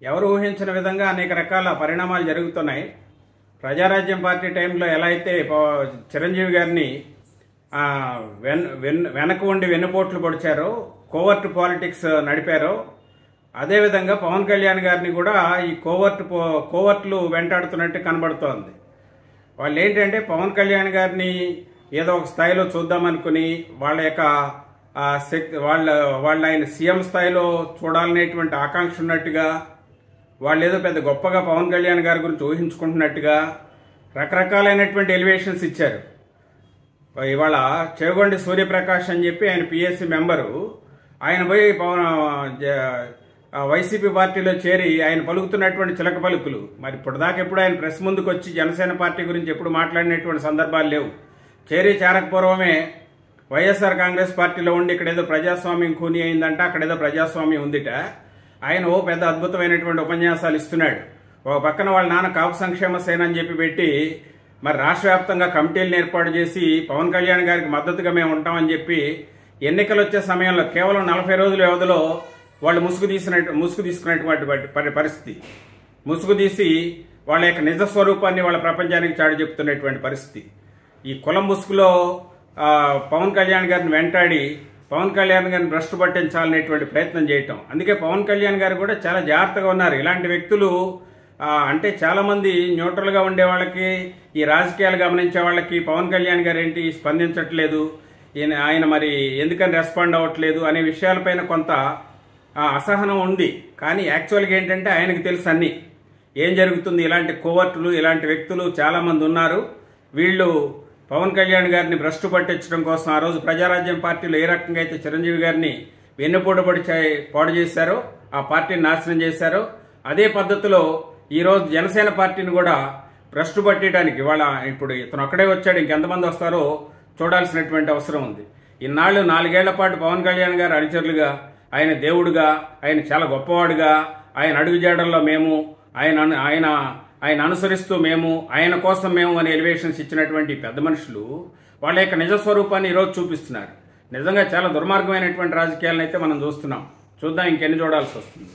ఎవరు ఊహించిన విధంగా అనేక రకాల పరిణామాలు జరుగుతున్నాయి. ప్రజారాజ్యం పార్టీ టైంలో ఎలా అయితే చిరంజీవి గారిని వెనక ఉండి వెన్నుపోట్లు పొడిచారో, కోవర్ట్ పాలిటిక్స్ నడిపారో, అదేవిధంగా పవన్ కళ్యాణ్ గారిని కూడా ఈ కోవర్ట్లు వెంటాడుతున్నట్టు కనబడుతోంది. వాళ్ళు ఏంటంటే పవన్ కళ్యాణ్ గారిని ఏదో ఒక స్థాయిలో చూద్దామనుకుని వాళ్ళ యొక్క శక్తి వాళ్ళ ఆయన సీఎం స్థాయిలో చూడాలనేటువంటి ఆకాంక్ష ఉన్నట్టుగా, వాళ్ళు ఏదో పెద్ద గొప్పగా పవన్ కళ్యాణ్ గారి గురించి ఊహించుకుంటున్నట్టుగా రకరకాలైనటువంటి ఎలివేషన్స్ ఇచ్చారు. ఇవాళ చేగొండి సూర్యప్రకాష్ అని చెప్పి ఆయన పిఎస్సి మెంబరు, ఆయన పోయి వైసీపీ పార్టీలో చేరి ఆయన పలుకుతున్నటువంటి చిలక పలుకులు మరి ఇప్పటిదాకా ఎప్పుడు ఆయన ప్రెస్ ముందుకు వచ్చి జనసేన పార్టీ గురించి ఎప్పుడు మాట్లాడినటువంటి సందర్భాలు లేవు. చేరకపూర్వమే వైఎస్ఆర్ కాంగ్రెస్ పార్టీలో ఉండి ఇక్కడేదో ప్రజాస్వామ్యం కూని అయిందంట, అక్కడేదో ప్రజాస్వామ్యం ఉందిట. ఆయన ఓ పెద్ద అద్భుతమైనటువంటి ఉపన్యాసాలు ఇస్తున్నాడు. ఒక పక్కన వాళ్ళ నాన్న కాపు సంక్షేమ సేన అని చెప్పి పెట్టి మరి రాష్ట్ర వ్యాప్తంగా కమిటీలను ఏర్పాటు చేసి పవన్ కళ్యాణ్ గారికి మద్దతుగా మేము ఉంటామని చెప్పి ఎన్నికలు వచ్చే సమయంలో కేవలం 40 రోజుల వ్యవధిలో వాళ్ళు ముసుగు తీసుకున్నటువంటి పరిస్థితి, ముసుగు తీసి వాళ్ళ యొక్క నిజ స్వరూపాన్ని వాళ్ళ ప్రపంచానికి చాటి చెప్తున్నటువంటి పరిస్థితి. ఈ కులం ముసుగులో పవన్ కళ్యాణ్ గారిని వెంటాడి పవన్ కళ్యాణ్ గారిని భ్రష్టు పట్టించాలనేటువంటి ప్రయత్నం చేయటం. అందుకే పవన్ కళ్యాణ్ గారు కూడా చాలా జాగ్రత్తగా ఉన్నారు. ఇలాంటి వ్యక్తులు అంటే చాలా మంది న్యూట్రల్ గా ఉండే వాళ్ళకి, ఈ రాజకీయాలు గమనించే వాళ్ళకి పవన్ కళ్యాణ్ గారు ఏంటి స్పందించట్లేదు, ఆయన మరి ఎందుకని రెస్పాండ్ అవ్వట్లేదు అనే విషయాలపైన కొంత అసహనం ఉంది. కానీ యాక్చువల్గా ఏంటంటే ఆయనకు తెలుసు అన్ని ఏం జరుగుతుంది. ఇలాంటి కోవర్టులు, ఇలాంటి వ్యక్తులు చాలా మంది ఉన్నారు. వీళ్ళు పవన్ కళ్యాణ్ గారిని భ్రష్టు పట్టించడం కోసం ఆ రోజు ప్రజారాజ్యం పార్టీలో ఏ రకంగా అయితే చిరంజీవి గారిని వెన్నుపోటు పాడు చేశారో, ఆ పార్టీని నాశనం చేశారో, అదే పద్ధతిలో ఈరోజు జనసేన పార్టీని కూడా భ్రష్టు పట్టడానికి వాళ్ళ ఇప్పుడు ఇతను ఒక్కడే వచ్చాడు, ఇంకెంతమంది వస్తారో చూడాల్సినటువంటి అవసరం ఉంది. ఇన్నాళ్ళు 4 ఏళ్ల పాటు పవన్ కళ్యాణ్ గారు అనుచరులుగా, ఆయన దేవుడుగా, ఆయన చాలా గొప్పవాడుగా, ఆయన అడుగుజాడల్లో మేము, ఆయన అనుసరిస్తూ మేము, ఆయన కోసం మేము అనే ఎలివేషన్స్ ఇచ్చినటువంటి పెద్ద మనుషులు వాళ్ళ యొక్క నిజ స్వరూపాన్ని ఈరోజు చూపిస్తున్నారు. నిజంగా చాలా దుర్మార్గమైనటువంటి రాజకీయాలను అయితే మనం చూస్తున్నాం. చూద్దాం ఇంకెన్ని చూడాల్సి వస్తుంది.